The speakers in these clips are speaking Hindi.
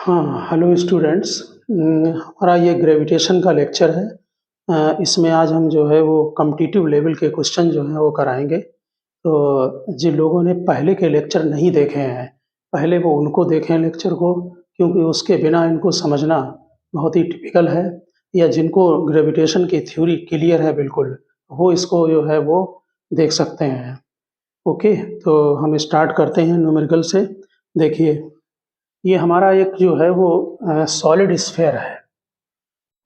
हाँ, हेलो स्टूडेंट्स। हमारा ये ग्रेविटेशन का लेक्चर है। इसमें आज हम जो है वो कॉम्पिटिटिव लेवल के क्वेश्चन जो हैं वो कराएँगे। तो जिन लोगों ने पहले के लेक्चर नहीं देखे हैं, पहले वो उनको देखें लेक्चर को, क्योंकि उसके बिना इनको समझना बहुत ही टिपिकल है। या जिनको ग्रेविटेशन की थ्योरी क्लियर है बिल्कुल, वो इसको जो है वो देख सकते हैं। ओके, तो हम स्टार्ट करते हैं न्यूमेरिकल से। देखिए, ये हमारा एक जो है वो सॉलिड स्फीयर है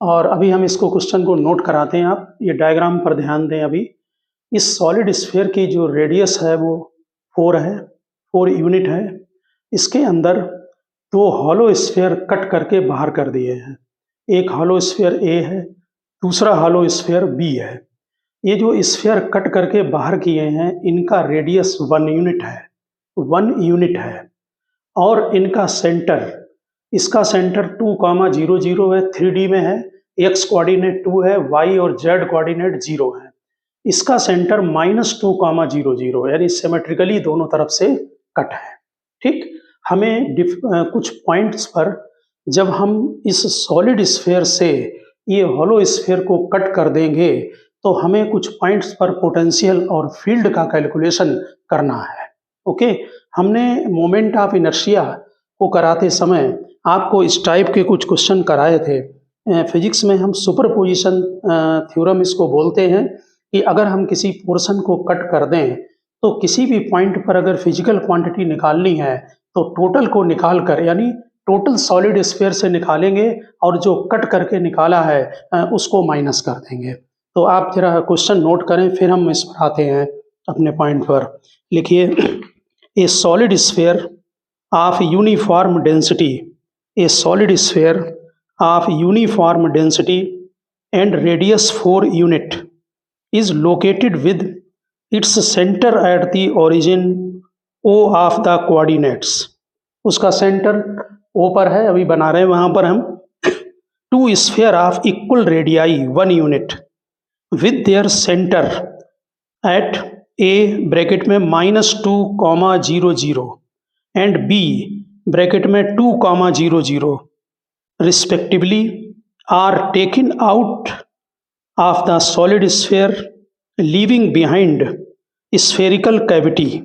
और अभी हम इसको क्वेश्चन को नोट कराते हैं। आप ये डायग्राम पर ध्यान दें। अभी इस सॉलिड स्फीयर की जो रेडियस है वो 4 है, 4 यूनिट है। इसके अंदर दो हॉलो स्फीयर कट करके बाहर कर दिए हैं। एक हॉलो स्फीयर ए है, दूसरा हॉलो स्फीयर बी है। ये जो स्फीयर कट करके बाहर किए हैं इनका रेडियस 1 यूनिट है, 1 यूनिट है। और इनका सेंटर, इसका सेंटर 2,0,0 है, 3D में है। x कोऑर्डिनेट 2 है, y और z कोऑर्डिनेट 0 है। इसका सेंटर -2,0,0 यानी सिमेट्रिकली दोनों तरफ से कट है। ठीक, हमें कुछ पॉइंट्स पर जब हम इस सॉलिड स्फीयर से ये हॉलो स्फीयर को कट कर देंगे तो हमें कुछ पॉइंट्स पर पोटेंशियल और फील्ड का कैलकुलेशन करना है। ओके, हमने मोमेंट ऑफ इनर्शिया को कराते समय आपको इस टाइप के कुछ क्वेश्चन कराए थे। फिजिक्स में हम सुपरपोजिशन थ्योरम इसको बोलते हैं कि अगर हम किसी पोर्शन को कट कर दें तो किसी भी पॉइंट पर अगर फिजिकल क्वांटिटी निकालनी है तो टोटल को निकाल कर, यानी टोटल सॉलिड स्फीयर से निकालेंगे और जो कट करके निकाला है उसको माइनस कर देंगे। तो आप जरा क्वेश्चन नोट करें, फिर हम इस पर आते हैं अपने पॉइंट पर। लिखिए, a solid sphere of uniform density, a solid sphere of uniform density and radius 4 unit is located with its center at the origin O of the coordinates. उसका सेंटर O पर है, अभी बना रहे हैं वहां पर हम। Two sphere of equal radii 1 unit with their center at A bracket में -2,0,0 एंड B ब्रैकेट में 2,0,0 respectively are taken out of the solid sphere leaving behind spherical cavity,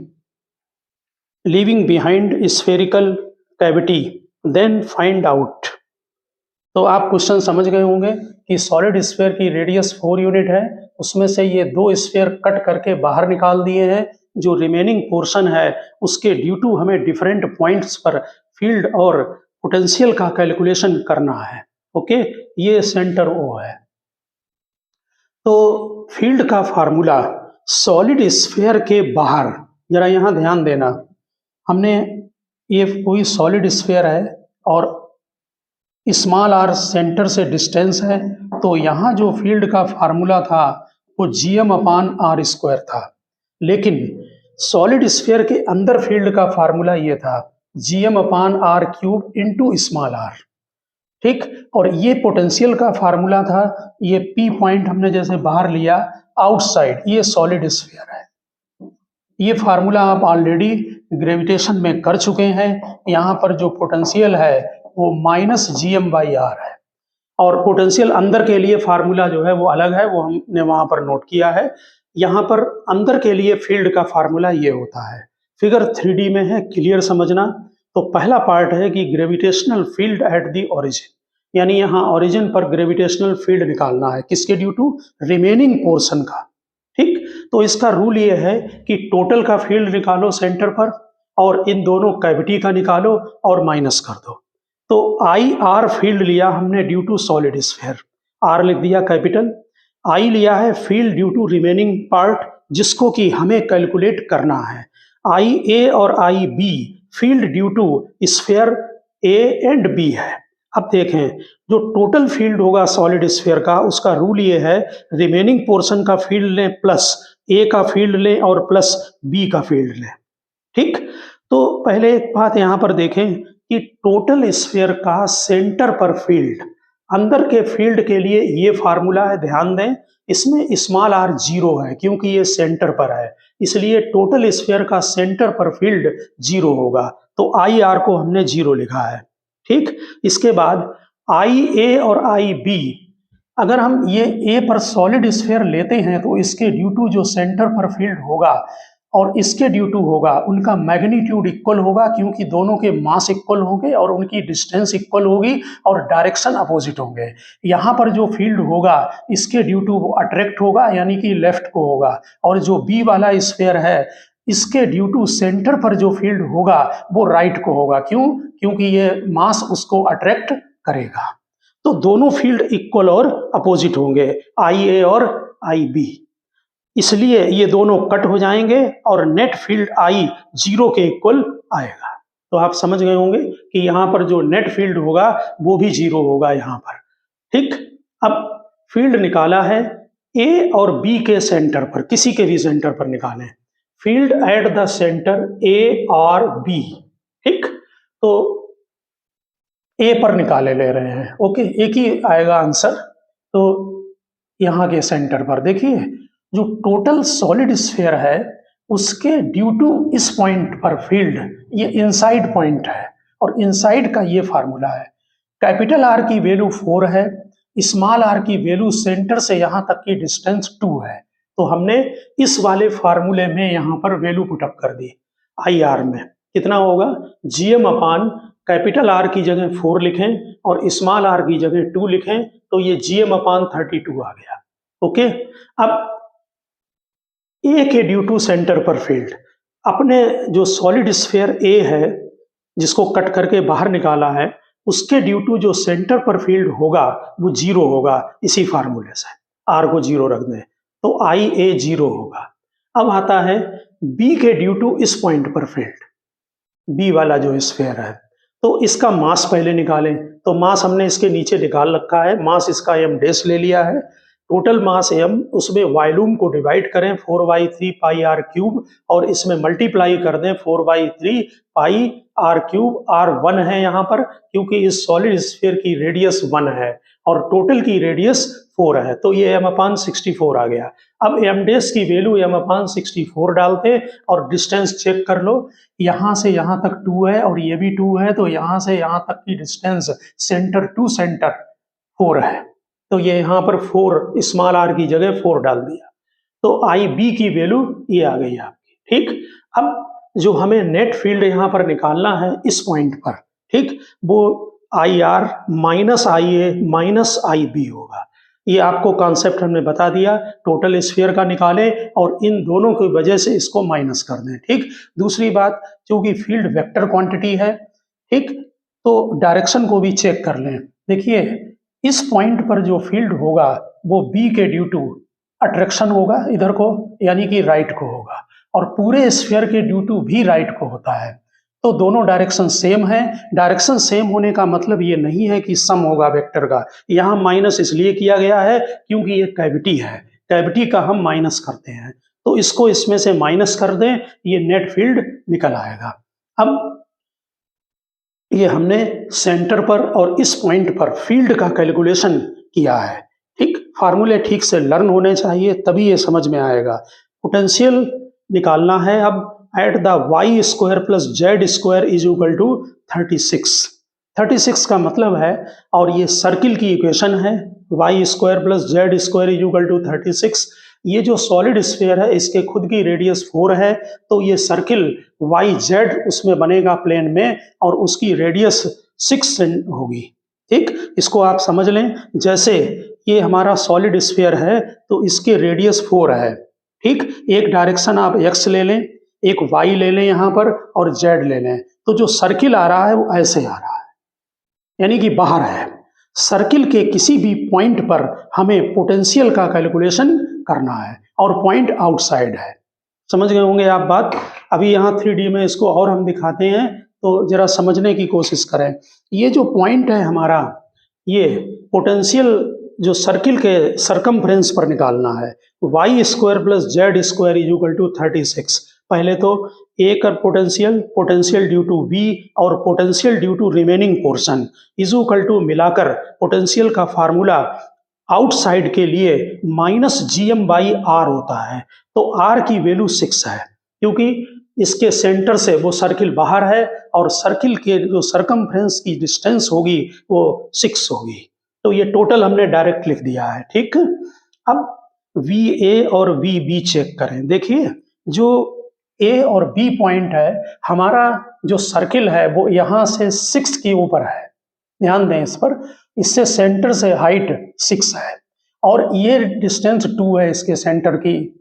leaving behind spherical cavity, then find out. तो आप क्वेश्चन समझ गए होंगे कि सॉलिड स्फीयर की रेडियस 4 यूनिट है, उसमें से ये दो स्फीयर कट करके बाहर निकाल दिए हैं। जो रिमेनिंग पोर्शन है उसके ड्यू टू हमें डिफरेंट पॉइंट्स पर फील्ड और पोटेंशियल का कैलकुलेशन करना है। ओके, ये सेंटर ओ है। तो फील्ड का फार्मूला सॉलिड स्फीयर के बाहर, जरा यहाँ ध्यान देना, हमने ये कोई सॉलिड स्फीयर है और स्मॉल आर सेंटर से डिस्टेंस है, तो यहाँ जो फील्ड का फार्मूला था वो gm/r² था। लेकिन सॉलिड स्फीयर के अंदर फील्ड का फार्मूला ये था gm/r³ इंटू स्मॉल आर। ठीक, और ये पोटेंशियल का फार्मूला था, ये P पॉइंट हमने जैसे बाहर लिया आउटसाइड, ये सॉलिड स्फीयर है। ये फार्मूला आप ऑलरेडी ग्रेविटेशन में कर चुके हैं। यहाँ पर जो पोटेंशियल है वो -gm/r है और पोटेंशियल अंदर के लिए फार्मूला जो है वो अलग है, वो हमने वहां पर नोट किया है। यहाँ पर अंदर के लिए फील्ड का फार्मूला ये होता है। फिगर 3D में है, क्लियर समझना। तो पहला पार्ट है कि gravitational field at the origin, यानी यहाँ ओरिजिन पर ग्रेविटेशनल फील्ड निकालना है, किसके ड्यू टू रिमेनिंग पोर्शन का। ठीक, तो इसका रूल ये है कि टोटल का फील्ड निकालो सेंटर पर और इन दोनों कैविटी का निकालो और माइनस कर दो। तो आई आर फील्ड लिया हमने due to solid sphere, R लिख दिया कैपिटल। आई लिया है field due to remaining part जिसको कि हमें कैलकुलेट करना है। आई ए और I B field due to sphere A and B है। अब देखें, जो टोटल फील्ड होगा सॉलिड स्फीयर का उसका रूल ये है, रिमेनिंग पोर्शन का फील्ड लें प्लस ए का फील्ड लें और प्लस बी का फील्ड लें। ठीक, तो पहले एक बात यहाँ पर देखें कि टोटल स्फीयर का सेंटर पर फील्ड, अंदर के फील्ड के लिए ये फार्मूला है, ध्यान दें। इसमें स्मॉल आर 0 है क्योंकि ये सेंटर पर है, इसलिए टोटल स्फीयर का सेंटर पर फील्ड 0 होगा। तो आई आर को हमने 0 लिखा है। ठीक। इसके बाद आई ए और आई बी, अगर हम ये ए पर सॉलिड स्फीयर लेते हैं तो इसके ड्यू टू जो सेंटर पर फील्ड होगा और इसके ड्यू टू होगा, उनका मैग्नीट्यूड इक्वल होगा, क्योंकि दोनों के मास इक्वल होंगे और उनकी डिस्टेंस इक्वल होगी और डायरेक्शन अपोजिट होंगे। यहाँ पर जो फील्ड होगा इसके ड्यू टू वो अट्रैक्ट होगा, यानी कि लेफ्ट को होगा, और जो बी वाला स्फीयर है इसके ड्यू टू सेंटर पर जो फील्ड होगा वो राइट को होगा। क्यों? क्योंकि ये मास उसको अट्रैक्ट करेगा। तो दोनों फील्ड इक्वल और अपोजिट होंगे, आई ए और आई बी, इसलिए ये दोनों कट हो जाएंगे और नेट फील्ड आई 0 के इक्वल आएगा। तो आप समझ गए होंगे कि यहाँ पर जो नेट फील्ड होगा वो भी 0 होगा यहाँ पर। ठीक। अब फील्ड निकाला है ए और बी के सेंटर पर, किसी के भी सेंटर पर निकालें, फील्ड एट द सेंटर ए और बी। ठीक। तो ए पर निकाले ले रहे हैं, ओके, एक ही आएगा आंसर। तो यहाँ के सेंटर पर देखिए, जो टोटल सॉलिड स्फीयर है उसके ड्यू टू इस पॉइंट पर फील्ड, ये इनसाइड पॉइंट है और इनसाइड का ये फार्मूला है। कैपिटल आर की वैल्यू 4 है, स्मॉल आर की वैल्यू सेंटर से यहाँ तक की डिस्टेंस 2 है। तो हमने इस वाले फार्मूले में यहाँ पर वैल्यू पुटअप कर दी। आई आर में कितना होगा, जीएम अपान कैपिटल आर की जगह 4 लिखें और स्मॉल आर की जगह 2 लिखें, तो ये जीएम अपान 32 आ गया। ओके। अब ए के ड्यू टू सेंटर पर फील्ड, अपने जो सॉलिड स्फीयर ए है जिसको कट करके बाहर निकाला है, उसके ड्यू टू जो सेंटर पर फील्ड होगा वो 0 होगा, इसी फार्मूले से आर को 0 रख दें तो आई ए 0 होगा। अब आता है बी के ड्यू टू इस पॉइंट पर फील्ड, बी वाला जो स्फीयर है, तो इसका मास पहले निकालें। तो मास हमने इसके नीचे निकाल रखा है, मास इसका m डैश ले लिया है, टोटल मास m, उसमें वॉल्यूम को डिवाइड करें 4/3 पाई आर क्यूब और इसमें मल्टीप्लाई कर दें 4/3 पाई आर क्यूब। आर 1 है यहाँ पर, क्योंकि इस सॉलिड स्फीयर की रेडियस 1 है और टोटल की रेडियस 4 है, तो ये m/64 आ गया। अब m डैश की वैल्यू m/64 डालते और डिस्टेंस चेक कर लो, यहाँ से यहाँ तक 2 है और ये भी 2 है, तो यहाँ से यहाँ तक की डिस्टेंस सेंटर टू सेंटर 4 है, तो ये यहाँ पर 4 स्मॉल आर की जगह 4 डाल दिया, तो आई बी की वैल्यू ये आ गई आपकी। ठीक। अब जो हमें नेट फील्ड यहाँ पर निकालना है इस पॉइंट पर, ठीक, वो I R minus I A minus I B होगा। ये आपको कॉन्सेप्ट हमने बता दिया, टोटल स्फीयर का निकालें और इन दोनों की वजह से इसको माइनस कर दें। ठीक। दूसरी बात, क्योंकि फील्ड वेक्टर क्वांटिटी है, ठीक, तो डायरेक्शन को भी चेक कर लें। देखिए, इस पॉइंट पर जो फील्ड होगा वो बी के ड्यू टू अट्रैक्शन होगा इधर को, यानी कि राइट को होगा, और पूरे स्फीयर के ड्यू टू भी राइट को होता है। तो दोनों डायरेक्शन सेम है। डायरेक्शन सेम होने का मतलब ये नहीं है कि सम होगा वेक्टर का, यहाँ माइनस इसलिए किया गया है क्योंकि ये कैविटी है, कैविटी का हम माइनस करते हैं, तो इसको इसमें से माइनस कर दें, ये नेट फील्ड निकल आएगा। अब ये हमने सेंटर पर और इस पॉइंट पर फील्ड का कैलकुलेशन किया है। ठीक। फार्मूले ठीक से लर्न होने चाहिए, तभी ये समझ में आएगा। पोटेंशियल निकालना है अब, at the Y square plus Z square is equal to 36। 36 का मतलब है, और ये सर्किल की इक्वेशन है, Y square plus Z square is equal to 36। ये जो सॉलिड स्फीयर है इसके खुद की रेडियस 4 है, तो ये सर्किल वाई जेड उसमें बनेगा प्लेन में और उसकी रेडियस 6 होगी। ठीक। इसको आप समझ लें, जैसे ये हमारा सॉलिड स्फीयर है तो इसके रेडियस 4 है। ठीक। एक डायरेक्शन आप x ले लें, एक y ले लें यहाँ पर और z ले लें, तो जो सर्किल आ रहा है वो ऐसे आ रहा है, यानी कि बाहर है। सर्किल के किसी भी पॉइंट पर हमें पोटेंशियल का कैलकुलेशन करना है और पॉइंट आउटसाइड है। समझ गए होंगे आप बात। अभी यहाँ 3D में इसको और हम दिखाते हैं, तो जरा समझने की कोशिश करें। ये जो पॉइंट है हमारा, ये पोटेंशियल जो सर्किल के सरकमफ्रेंस पर निकालना है, Y square plus Z square is equal to 36। पहले तो ए का पोटेंशियल ड्यू टू बी और potential due to remaining portion is equal to मिलाकर पोटेंशियल का फार्मूला आउटसाइड के लिए माइनस GM बाई आर होता है। तो आर की वैल्यू 6 है, क्योंकि इसके सेंटर से वो सर्किल बाहर है और सर्किल के जो सरकमफ्रेंस की डिस्टेंस होगी वो 6 होगी। तो ये टोटल हमने डायरेक्ट लिख दिया है, ठीक। अब VA और VB चेक करें। देखिए जो A और B पॉइंट है, हमारा जो सर्किल है वो यहाँ से 6 के ऊपर है, ध्यान दें इस पर। इससे सेंटर से हाइट 6 है और ये डिस्टेंस 2 है इसके सेंटर की,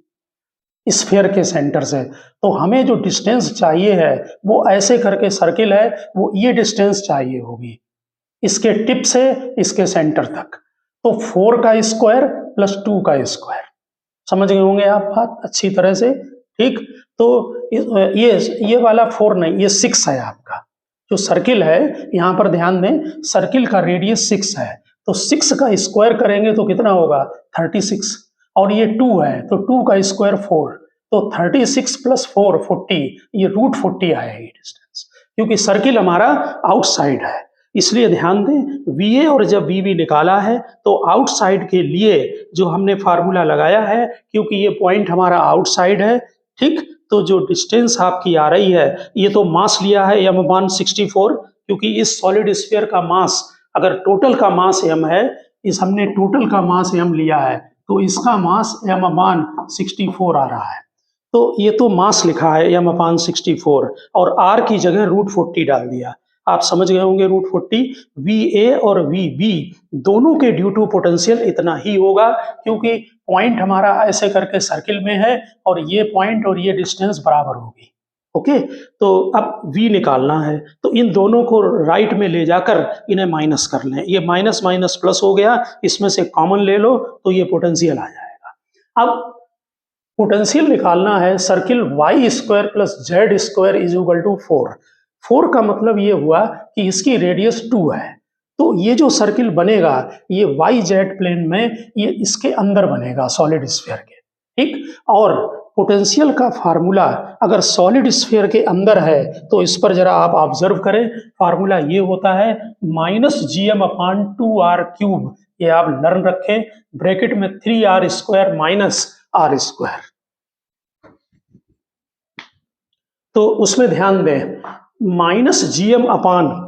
स्फीयर के सेंटर से। तो हमें जो डिस्टेंस चाहिए है वो ऐसे करके सर्किल है, वो ये डिस्टेंस चाहिए होगी इसके टिप से इसके सेंटर तक। तो 4 का स्क्वायर प्लस 2 का स्क्वायर, समझ गए होंगे आप बात अच्छी तरह से, ठीक। तो ये वाला 4 नहीं, ये 6 है आपका जो सर्किल है। यहाँ पर ध्यान दें, सर्किल का रेडियस 6 है, तो 6 का स्क्वायर करेंगे तो कितना होगा 36, और ये 2 है तो 2 का स्क्वायर 4, तो 36 प्लस 4 40, ये रूट 40 आया ये डिस्टेंस, क्योंकि सर्किल हमारा आउटसाइड है। इसलिए ध्यान दें, VA और जब VB निकाला है तो आउटसाइड के लिए जो हमने फार्मूला लगाया है, क्योंकि ये पॉइंट हमारा आउटसाइड है, ठीक। तो जो डिस्टेंस आपकी आ रही है, ये तो मास लिया है m/64, क्योंकि इस सॉलिड स्फीयर का मास, अगर टोटल का मास m है, इस हमने टोटल का मास m लिया है, तो इसका मास m/64 आ रहा है। तो ये तो मास लिखा है m/64 और r की जगह रूट 40 डाल दिया। आप समझ गए होंगे रूट 40। VA और VB दोनों के ड्यू टू पोटेंशियल इतना ही होगा, क्योंकि पॉइंट हमारा ऐसे करके सर्किल में है और ये पॉइंट और ये डिस्टेंस बराबर होगी। ओके, तो अब V निकालना है, तो इन दोनों को राइट में ले जाकर इन्हें माइनस कर लें। ये माइनस माइनस प्लस हो गया, इसमें से कॉमन ले लो तो ये पोटेंशियल आ जाएगा। अब पोटेंशियल निकालना है, circle y² plus z² is equal to 4। 4 का मतलब ये हुआ कि इसकी रेडियस 2 है, तो ये जो सर्किल बनेगा ये YZ प्लेन में, ये इसके अंदर बनेगा सॉलिड स्फीयर के, ठीक। और पोटेंशियल का फार्मूला अगर सॉलिड स्फीयर के अंदर है तो इस पर जरा आप ऑब्जर्व करें, फार्मूला ये होता है -gm/2r³। ये आप लर्न रखें, ब्रैकेट में 3r² माइनस r²। तो उसमें ध्यान दें, -gm/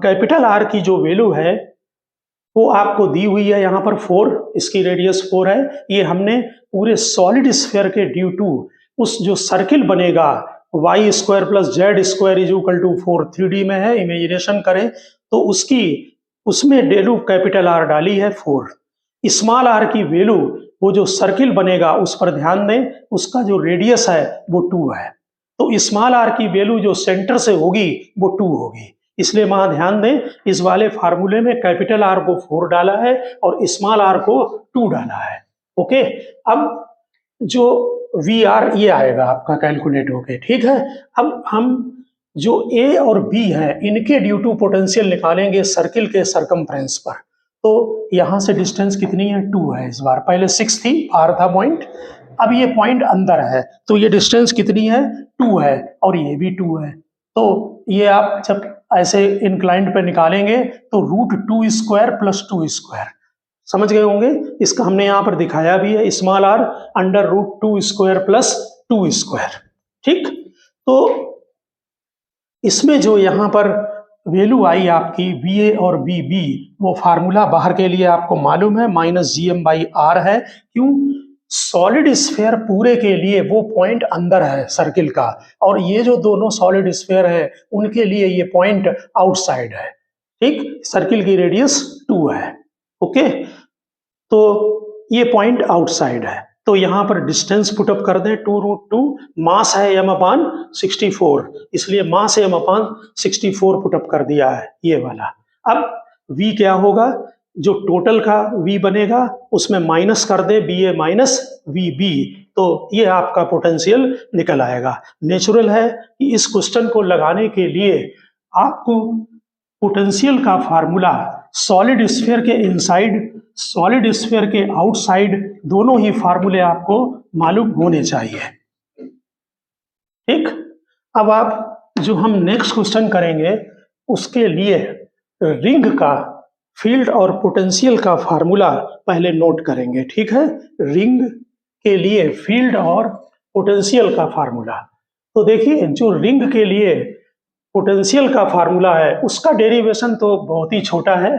कैपिटल R की जो वैल्यू है वो आपको दी हुई है यहाँ पर 4, इसकी रेडियस 4 है। ये हमने पूरे सॉलिड स्फीयर के ड्यू टू उस जो सर्किल बनेगा y² plus z² is equal to 4, 3D में है, इमेजिनेशन करें तो उसमें वैल्यू कैपिटल R डाली है 4। स्मॉल r की वैल्यू, वो जो सर्किल बनेगा उस पर ध्यान दें, उसका जो रेडियस है वो 2 है, तो स्मॉल r की वैल्यू जो सेंटर से होगी वो 2 होगी। इसलिए वहां ध्यान दें, इस वाले फार्मूले में कैपिटल R को 4 डाला है और स्मॉल r को 2 डाला है। ओके, अब जो VR ये आएगा आपका कैलकुलेट होके, ठीक है। अब हम जो A और B है इनके ड्यू टू पोटेंशियल निकालेंगे सर्किल के सरकमफ्रेंस पर। तो यहां से डिस्टेंस कितनी है 2 है, इस बार पहले 6 थी, R था पॉइंट, अब ये पॉइंट अंदर है तो ये डिस्टेंस कितनी है 2 है और ये भी 2 है। तो ये आप जब ऐसे इंक्लाइंड पे निकालेंगे तो √2² प्लस 2², समझ गए होंगे। इसका हमने यहाँ पर दिखाया भी है, स्मॉल r अंडर √2² प्लस 2², ठीक। तो इसमें जो यहाँ पर वैल्यू आई आपकी VA और VB, वो फार्मूला बाहर के लिए आपको मालूम है -gm/r है। क्यों? सॉलिड स्फीयर पूरे के लिए वो पॉइंट अंदर है सर्किल का, और ये जो दोनों सॉलिड स्फीयर है उनके लिए ये पॉइंट आउटसाइड है, ठीक। सर्किल की रेडियस 2 है, ओके, तो ये पॉइंट आउटसाइड है। तो यहाँ पर डिस्टेंस पुटअप कर दें 2√2, मास है m/64, इसलिए मास m/64 पुटअप कर दिया है ये वाला। अब V क्या होगा, जो टोटल का V बनेगा उसमें माइनस कर दे BA माइनस VB, तो ये आपका पोटेंशियल निकल आएगा। नेचुरल है कि इस क्वेश्चन को लगाने के लिए आपको पोटेंशियल का फार्मूला सॉलिड स्फीयर के इनसाइड, सॉलिड स्फीयर के आउटसाइड, दोनों ही फार्मूले आपको मालूम होने चाहिए, ठीक। अब आप जो हम नेक्स्ट क्वेश्चन करेंगे उसके लिए रिंग का फील्ड और पोटेंशियल का फार्मूला पहले नोट करेंगे, ठीक है। रिंग के लिए फील्ड और पोटेंशियल का फार्मूला, तो देखिए जो रिंग के लिए पोटेंशियल का फार्मूला है उसका डेरिवेशन तो बहुत ही छोटा है,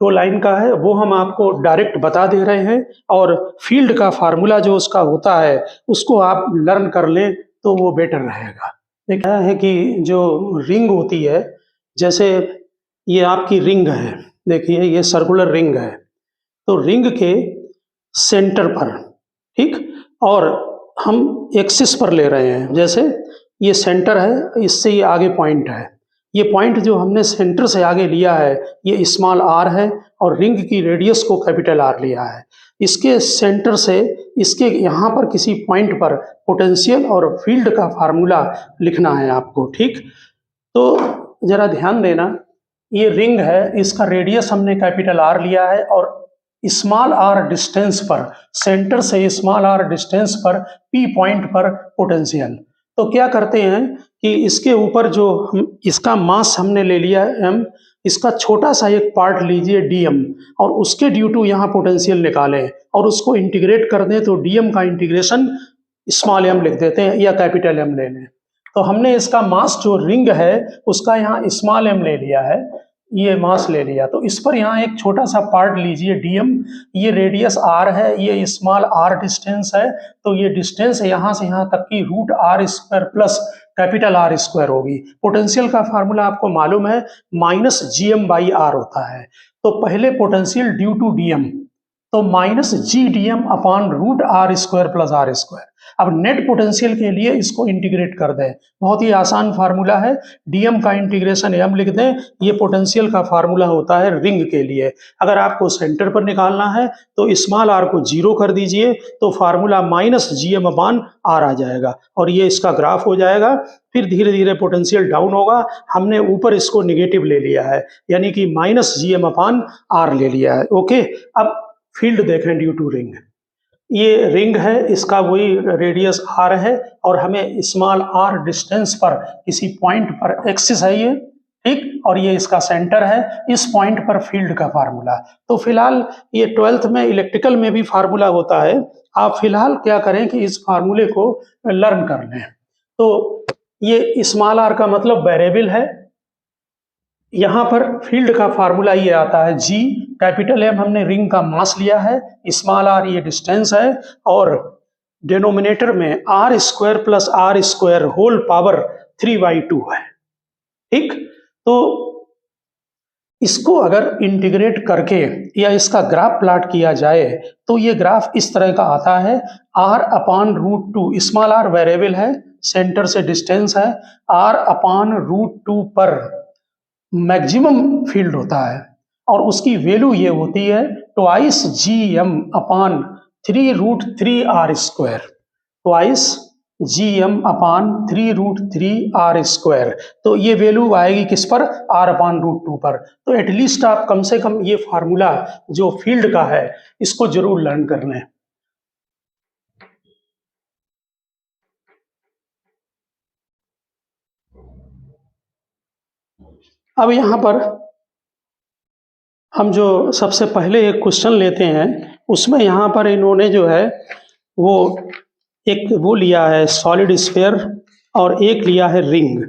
2 लाइन का है, वो हम आपको डायरेक्ट बता दे रहे हैं। और फील्ड का फार्मूला जो उसका होता है उसको आप लर्न कर लें तो वो बेटर रहेगा। देखा है कि जो रिंग होती है, जैसे ये आपकी रिंग है, देखिए ये सर्कुलर रिंग है, तो रिंग के सेंटर पर, ठीक, और हम एक्सिस पर ले रहे हैं, जैसे ये सेंटर है, इससे ये आगे पॉइंट है, ये पॉइंट जो हमने सेंटर से आगे लिया है ये स्मॉल आर है और रिंग की रेडियस को कैपिटल आर लिया है। इसके सेंटर से इसके यहाँ पर किसी पॉइंट पर पोटेंशियल और फील्ड का फार्मूला लिखना है आपको, ठीक। तो जरा ध्यान देना, ये रिंग है, इसका रेडियस हमने कैपिटल आर लिया है और स्मॉल आर डिस्टेंस पर, सेंटर से स्मॉल आर डिस्टेंस पर पी पॉइंट पर पोटेंशियल। तो क्या करते हैं कि इसके ऊपर जो इसका मास हमने ले लिया है एम, इसका छोटा सा एक पार्ट लीजिए डीएम और उसके ड्यू टू यहाँ पोटेंशियल निकालें और उसको इंटीग्रेट कर दें, तो डीएम का इंटीग्रेशन स्मॉल एम लिख देते हैं या कैपिटल एम ले लें। तो हमने इसका मास जो रिंग है उसका यहाँ स्मॉल एम ले लिया है, ये मास ले लिया, तो इस पर यहाँ एक छोटा सा पार्ट लीजिए डीएम, ये रेडियस आर है, ये स्मॉल आर डिस्टेंस है, तो ये डिस्टेंस यहाँ से यहाँ तक की root R square plus capital R square होगी। पोटेंशियल का फार्मूला आपको मालूम है minus G M by R होता है, तो पहले पोटेंशियल ड्यू टू डीएम, तो minus G D M upon root R square plus R square. अब नेट पोटेंशियल के लिए इसको इंटीग्रेट कर दें, बहुत ही आसान फार्मूला है, डीएम का इंटीग्रेशन एम लिख दें, ये पोटेंशियल का फार्मूला होता है रिंग के लिए। अगर आपको सेंटर पर निकालना है तो स्मॉल आर को 0 कर दीजिए, तो formula minus G M upon R आ जाएगा और ये इसका ग्राफ हो जाएगा। फिर धीरे धीरे पोटेंशियल डाउन होगा, हमने ऊपर इसको निगेटिव ले लिया है, यानी कि minus G M upon R ले लिया है। ओके, अब फील्ड देखें ड्यू टू रिंग, ये रिंग है, इसका वही रेडियस आर है और हमें स्मॉल आर डिस्टेंस पर किसी पॉइंट पर एक्सिस है ये, ठीक, और ये इसका सेंटर है, इस पॉइंट पर फील्ड का फार्मूला। तो फिलहाल ये 12th में इलेक्ट्रिकल में भी फार्मूला होता है, आप फिलहाल क्या करें कि इस फार्मूले को लर्न कर लें। तो ये स्मॉल आर का मतलब वेरिएबल है, यहाँ पर फील्ड का फार्मूला ये आता है जी, कैपिटल एम हमने रिंग का मास लिया है, स्मॉल आर ये डिस्टेंस है और डिनोमिनेटर में R square plus R square whole power 3/2 है, ठीक। तो इसको अगर इंटीग्रेट करके या इसका ग्राफ प्लॉट किया जाए तो ये ग्राफ इस तरह का आता है, R upon root 2, small R variable है, सेंटर से डिस्टेंस है, आर अपॉन रूट 2 पर मैक्सिमम फील्ड होता है और उसकी वैल्यू ये होती है twice G M upon 3√3 R square, twice G M upon 3√3 R square. तो ये वैल्यू आएगी किस पर, आर अपॉन रूट 2 पर। तो एटलीस्ट आप कम से कम ये फार्मूला जो फील्ड का है इसको जरूर लर्न कर लें। अब यहाँ पर हम जो सबसे पहले एक क्वेश्चन लेते हैं उसमें यहाँ पर इन्होंने जो है वो एक वो लिया है सॉलिड स्फीयर और एक लिया है रिंग।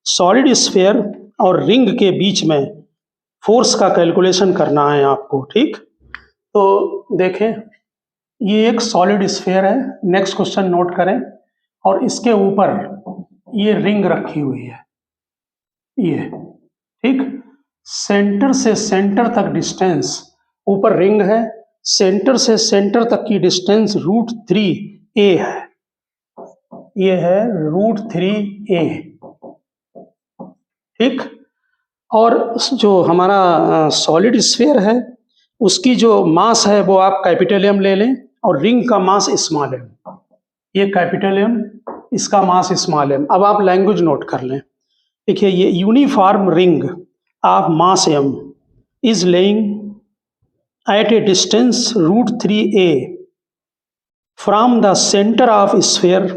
सॉलिड स्फीयर और रिंग के बीच में फोर्स का कैलकुलेशन करना है आपको, ठीक। तो देखें ये एक सॉलिड स्फीयर है, नेक्स्ट क्वेश्चन नोट करें, और इसके ऊपर ये रिंग रखी हुई है, ये, ठीक। सेंटर से सेंटर तक डिस्टेंस, ऊपर रिंग है, सेंटर से सेंटर तक की डिस्टेंस √3a है, ये है √3a, ठीक। और जो हमारा सॉलिड स्फीयर है उसकी जो मास है वो आप कैपिटल एम ले लें और रिंग का मास स्मॉल एम, ये कैपिटल एम, इसका मास स्मॉल एम। अब आप लैंग्वेज नोट कर लें, देखिए ये uniform ring of mass m is laying at a distance √3a from the center of sphere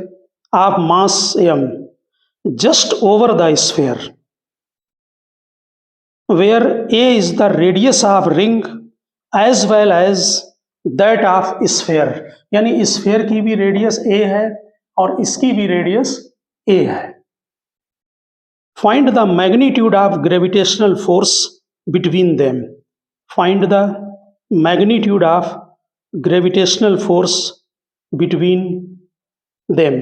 of mass m just over the sphere, where a is the radius of ring as well as that of sphere, यानी स्फीयर की भी रेडियस a है और इसकी भी रेडियस ए है। Find the magnitude of gravitational force between them. Find the magnitude of gravitational force between them.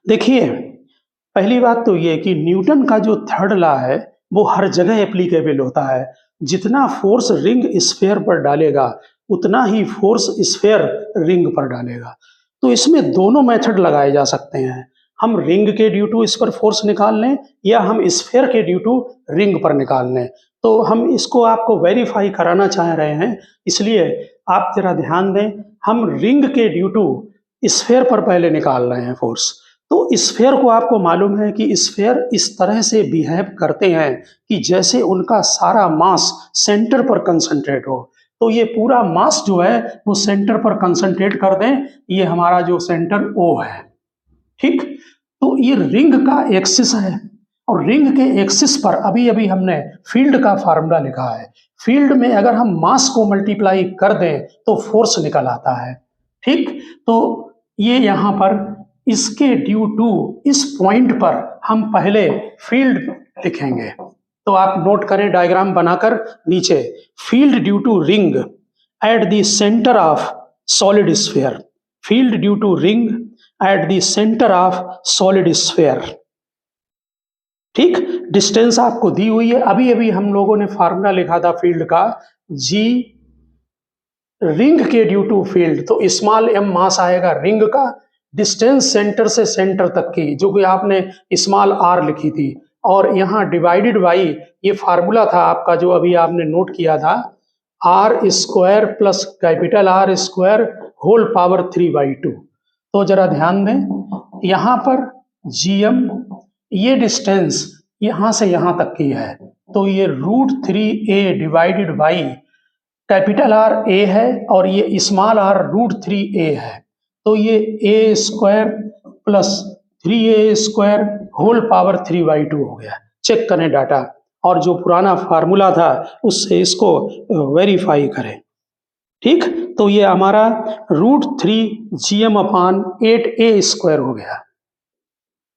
देखिए, पहली बात तो ये कि न्यूटन का जो थर्ड लॉ है वो हर जगह एप्लीकेबल होता है। जितना फोर्स रिंग स्फीयर पर डालेगा उतना ही फोर्स स्फीयर रिंग पर डालेगा। तो इसमें दोनों मेथड लगाए जा सकते हैं। हम रिंग के ड्यू टू इस पर फोर्स निकाल लें या हम स्फीयर के ड्यू टू रिंग पर निकाल लें। तो हम इसको आपको वेरीफाई कराना चाह रहे हैं, इसलिए आप जरा ध्यान दें। हम रिंग के ड्यू टू स्फीयर पर पहले निकाल रहे हैं फोर्स। तो स्फीयर को आपको मालूम है कि स्फीयर इस तरह से बिहेव करते हैं कि जैसे उनका सारा मास सेंटर पर कंसंट्रेट हो। तो ये पूरा मास जो है वो सेंटर पर कंसंट्रेट कर दें, ये हमारा जो सेंटर ओ है, ठीक। तो ये रिंग का एक्सिस है और रिंग के एक्सिस पर अभी अभी हमने फील्ड का फार्मूला लिखा है। फील्ड में अगर हम मास को मल्टीप्लाई कर दें तो फोर्स निकल आता है, ठीक। तो ये यहाँ पर इसके ड्यू टू इस पॉइंट पर हम पहले फील्ड लिखेंगे। तो आप नोट करें डायग्राम बनाकर नीचे, field due to ring at the centre of solid sphere. Field due to ring at the centre of solid sphere, ठीक। डिस्टेंस आपको दी हुई है। अभी अभी हम लोगों ने फार्मूला लिखा था फील्ड का, जी रिंग के ड्यू टू फील्ड, तो स्मॉल एम मास आएगा रिंग का, डिस्टेंस सेंटर से सेंटर तक की जो कि आपने स्मॉल आर लिखी थी, और यहाँ डिवाइडेड बाई ये फार्मूला था आपका जो अभी आपने नोट किया था, R square plus capital R square whole power 3/2। तो जरा ध्यान दें, यहाँ पर जीएम ये डिस्टेंस यहाँ से यहाँ तक की है, तो ये √3a divided by capital R A है और ये स्मॉल आर √3a है। तो ये a square plus 3a square whole power 3/2 हो गया। चेक करें डाटा, और जो पुराना फार्मूला था उससे इसको वेरीफाई करें, ठीक। तो ये हमारा √3gm/8a स्क्वायर हो गया,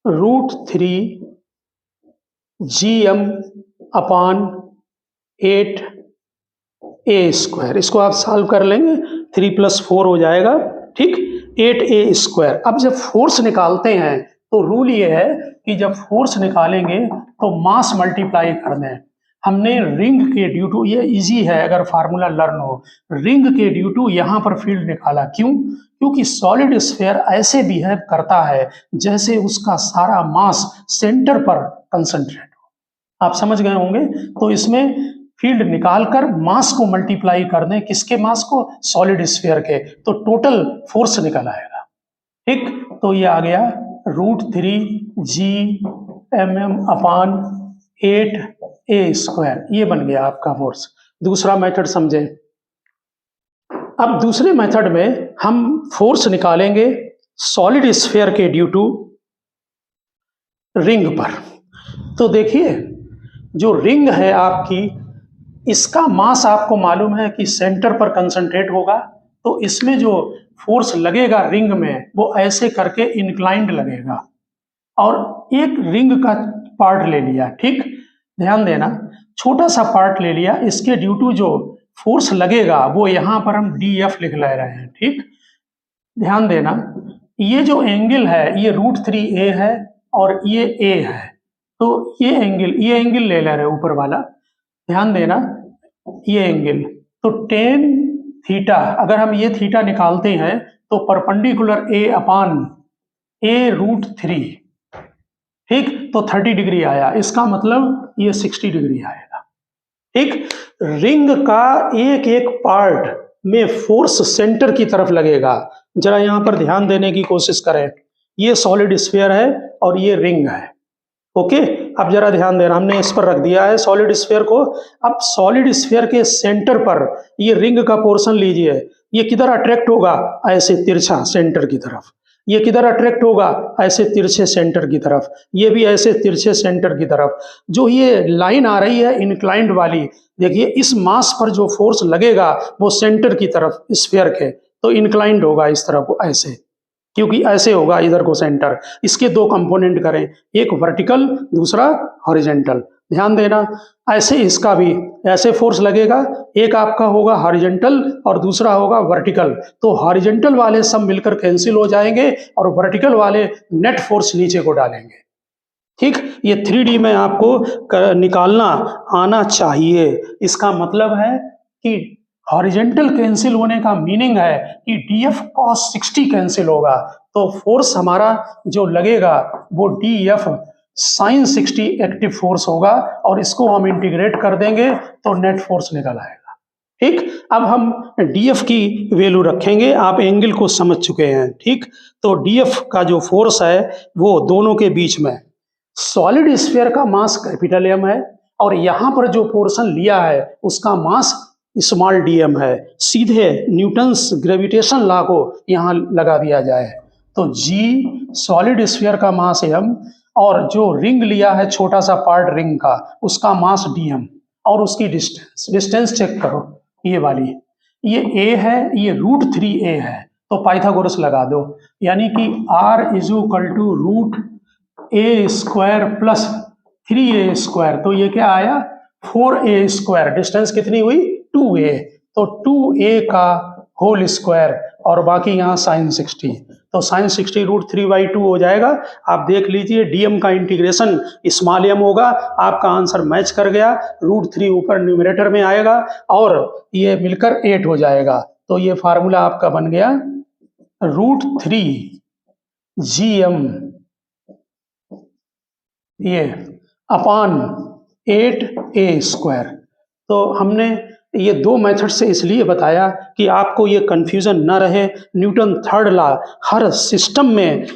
√3gm/8a स्क्वायर। इसको आप सॉल्व कर लेंगे, 3 + 4 हो जाएगा, ठीक, 8a स्क्वायर। अब जब फोर्स निकालते हैं तो रूल ये है कि जब फोर्स निकालेंगे तो मास मल्टीप्लाई कर दें। हमने रिंग के ड्यू टू, ये इजी है अगर फार्मूला लर्न हो, रिंग के ड्यू टू यहाँ पर फील्ड निकाला। क्यों? क्योंकि सॉलिड स्फीयर ऐसे बिहेव करता है जैसे उसका सारा मास सेंटर पर कंसंट्रेट हो। आप समझ गए होंगे। तो इसमें फील्ड निकालकर मास को मल्टीप्लाई कर दें, किसके मास को? सॉलिड स्फीयर के, तो टोटल फोर्स निकल आएगा, ठीक। तो ये आ गया √3gmm/8a स्क्वायर, ये बन गया आपका फोर्स। दूसरा मेथड समझें। अब दूसरे मेथड में हम फोर्स निकालेंगे सॉलिड स्फीयर के ड्यू टू रिंग पर। तो देखिए, जो रिंग है आपकी, इसका मास आपको मालूम है कि सेंटर पर कंसंट्रेट होगा, तो इसमें जो फोर्स लगेगा रिंग में वो ऐसे करके इंक्लाइंड लगेगा। और एक रिंग का पार्ट ले लिया, ठीक, ध्यान देना, छोटा सा पार्ट ले लिया, इसके ड्यू टू जो फोर्स लगेगा वो यहाँ पर हम DF लिख ले रहे हैं, ठीक। ध्यान देना, ये जो एंगल है ये √3a है और ये a है, तो ये एंगल ले ले रहे हैं ऊपर वाला। ध्यान देना, ये एंगल, तो tan थीटा, अगर हम ये थीटा निकालते हैं तो परपेंडिकुलर a/a√3, ठीक, तो 30 डिग्री आया। इसका मतलब ये 60 डिग्री आएगा, ठीक। रिंग का एक एक पार्ट में फोर्स सेंटर की तरफ लगेगा। जरा यहाँ पर ध्यान देने की कोशिश करें, ये सॉलिड स्फीयर है और ये रिंग है, ओके। अब जरा ध्यान देना, हमने इस पर रख दिया है सॉलिड स्फीयर को। अब सॉलिड स्फीयर के सेंटर पर ये रिंग का पोर्शन लीजिए, ये किधर अट्रैक्ट होगा? ऐसे तिरछा सेंटर की तरफ। ये किधर अट्रैक्ट होगा? ऐसे तिरछे सेंटर की तरफ। ये भी ऐसे तिरछे सेंटर की तरफ। जो ये लाइन आ रही है इंक्लाइंड वाली, देखिए इस मास पर जो फोर्स लगेगा वो सेंटर की तरफ स्फीयर के, तो इंक्लाइंड होगा इस तरफ ऐसे, क्योंकि ऐसे होगा इधर को सेंटर, इसके दो कंपोनेंट करें, एक वर्टिकल दूसरा हॉरिजेंटल। ध्यान देना, ऐसे इसका भी ऐसे फोर्स लगेगा, एक आपका होगा हॉरिजेंटल और दूसरा होगा वर्टिकल, तो हॉरिजेंटल वाले सब मिलकर कैंसिल हो जाएंगे और वर्टिकल वाले नेट फोर्स नीचे को डालेंगे। ठीक, ये 3D में आपको निकालना आना चाहिए। इसका मतलब है कि हॉरिजेंटल कैंसिल होने का मीनिंग है कि DF cos 60 कैंसिल होगा, तो फोर्स हमारा जो लगेगा वो DF sin 60 एक्टिव फोर्स होगा, और इसको हम इंटीग्रेट कर देंगे तो नेट फोर्स निकल आएगा। ठीक, अब हम DF की वैल्यू रखेंगे, आप एंगल को समझ चुके हैं। ठीक, तो DF का जो फोर्स है वो दोनों के बीच में, सॉलिड स्फीयर का मास कैपिटल M है और यहां पर जो पोर्शन लिया है उसका मास स्मॉल dm है। सीधे न्यूटन्स ग्रेविटेशन लॉ को यहां लगा दिया जाए तो G सॉलिड स्फीयर का मास M और जो रिंग लिया है छोटा सा पार्ट रिंग का उसका मास dm, और उसकी डिस्टेंस चेक करो, ये वाली, ये a है, ये √3a है, तो पाइथागोरस लगा दो, यानी कि r is equal to √a² plus 3a square, तो ये क्या आया 4a स्क्वायर, डिस्टेंस कितनी हुई 2a, तो 2a का होल स्क्वायर और बाकी यहाँ sin 60, तो sin 60 √3/2 हो जाएगा। आप देख लीजिए dm का इंटीग्रेशन स्मॉल m होगा, आपका आंसर मैच कर गया, √3 ऊपर न्यूमरेटर में आएगा और ये मिलकर 8 हो जाएगा, तो ये फार्मूला आपका बन गया √3 gm ये अपान 8a²। तो हमने ये दो मेथड से इसलिए बताया कि आपको ये कंफ्यूजन ना रहे। न्यूटन थर्ड लॉ हर सिस्टम में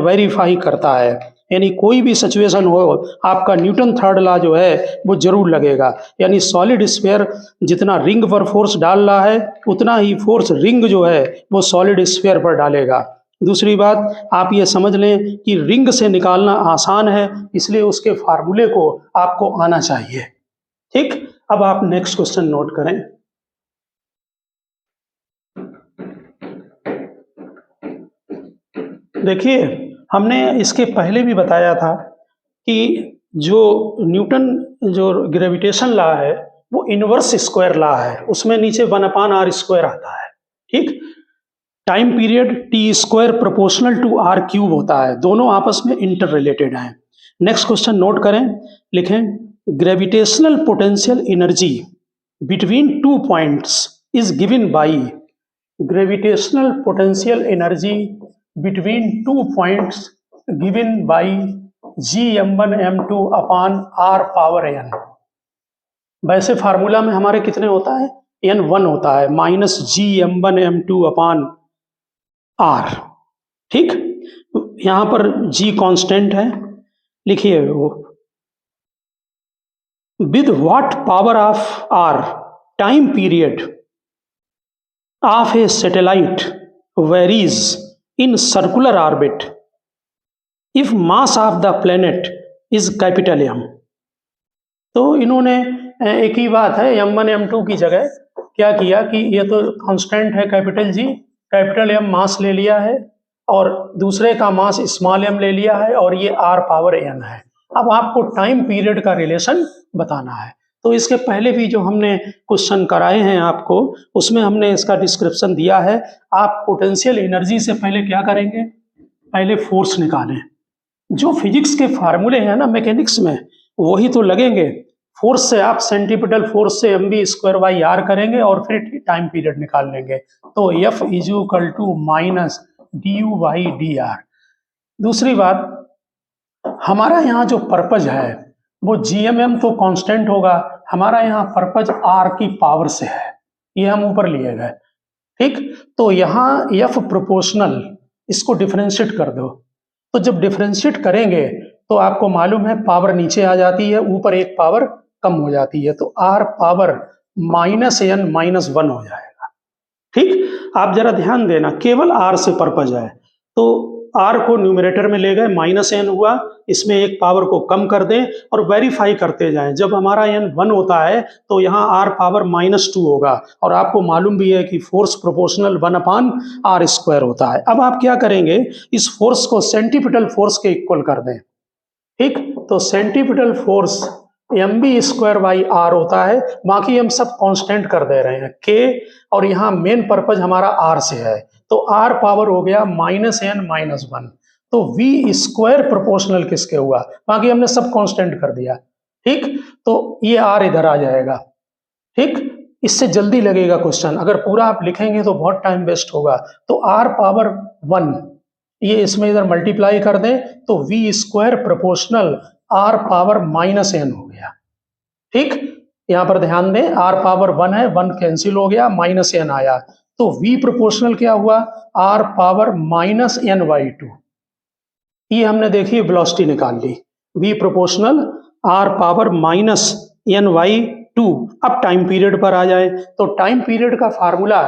वेरीफाई करता है, यानी कोई भी सिचुएशन हो आपका न्यूटन थर्ड लॉ जो है वो जरूर लगेगा, यानी सॉलिड स्फीयर जितना रिंग पर फोर्स डाल रहा है उतना ही फोर्स रिंग जो है वो सॉलिड स्फीयर पर डालेगा। दूसरी बात आप ये समझ लें कि रिंग से निकालना आसान है, इसलिए उसके फार्मूले को आपको आना चाहिए। ठीक, अब आप नेक्स्ट क्वेश्चन नोट करें। देखिए, हमने इसके पहले भी बताया था कि जो न्यूटन जो ग्रेविटेशन लॉ है वो इनवर्स स्क्वायर लॉ है, उसमें नीचे 1/r² आता है। ठीक, time period t² proportional to r³ होता है, दोनों आपस में इंटर रिलेटेड हैं। नेक्स्ट क्वेश्चन नोट करें, लिखें gravitational potential energy between 2 points is given by, gravitational potential energy between 2 points given by Gm1 m2 upon r⁻n। वैसे फार्मूला में हमारे कितने होता है, n1 होता है, माइनस Gm1 m2 अपान r। ठीक, यहां पर G कांस्टेंट है, लिखिए वो with what power of r time period of A satellite varies in circular orbit if mass of the planet is capital M। तो इन्होंने एक ही बात है, m1 m2 की जगह क्या किया कि ये तो कांस्टेंट है कैपिटल G, कैपिटल M मास ले लिया है और दूसरे का मास स्मॉल m ले लिया है और ये r⁻n है। अब आपको टाइम पीरियड का रिलेशन बताना है, तो इसके पहले भी जो हमने क्वेश्चन कराए हैं आपको उसमें हमने इसका डिस्क्रिप्शन दिया है। आप पोटेंशियल एनर्जी से पहले क्या करेंगे, पहले फोर्स निकालें, जो फिजिक्स के फार्मूले हैं ना मैकेनिक्स में वही तो लगेंगे। फोर्स से आप सेंटीपिटल फोर्स से mv²/r करेंगे और फिर टाइम पीरियड निकाल लेंगे, तो F is equal to minus du/dr। दूसरी बात, हमारा यहाँ जो पर्पज है वो Gmm तो कांस्टेंट होगा, हमारा यहाँ पर्पज r की पावर से है, ये हम ऊपर लिए गए। ठीक, तो यहाँ F प्रोपोर्शनल, इसको डिफरेंशिएट कर दो, तो जब डिफरेंशिएट करेंगे तो आपको मालूम है पावर नीचे आ जाती है, ऊपर एक पावर कम हो जाती है, तो r पावर -n-1 हो जाएगा। ठीक, आप जरा ध्यान देना, केवल r से पर्पज है, तो r को न्यूमरेटर में ले गए, -n हुआ, इसमें एक पावर को कम कर दें और वेरीफाई करते जाएं। जब हमारा n 1 होता है तो यहाँ r पावर -2 होगा, और आपको मालूम भी है कि फोर्स प्रोपोर्शनल 1/r² होता है। अब आप क्या करेंगे, इस फोर्स को सेंटीपिटल फोर्स के इक्वल कर दें। ठीक, तो सेंटीपिटल फोर्स mv²/r होता है, बाकी हम सब कांस्टेंट कर दे रहे हैं k, और यहाँ मेन पर्पज हमारा r से है, तो r पावर हो गया -n-1, तो v² प्रोपोर्शनल किसके हुआ, बाकी हमने सब कांस्टेंट कर दिया। ठीक, तो ये r इधर आ जाएगा। ठीक, इससे जल्दी लगेगा क्वेश्चन, अगर पूरा आप लिखेंगे तो बहुत टाइम वेस्ट होगा। तो r पावर 1 ये इसमें इधर मल्टीप्लाई कर दें तो v² proportional r power -n हो गया। ठीक, यहां पर ध्यान दें, r पावर 1 है, 1 कैंसिल हो गया, -n आया, तो v प्रोपोर्शनल क्या हुआ, r पावर -n/2। ये हमने देखिए वेलोसिटी निकाल ली, v proportional r power -n/2। अब टाइम पीरियड पर आ जाए, तो टाइम पीरियड का फार्मूला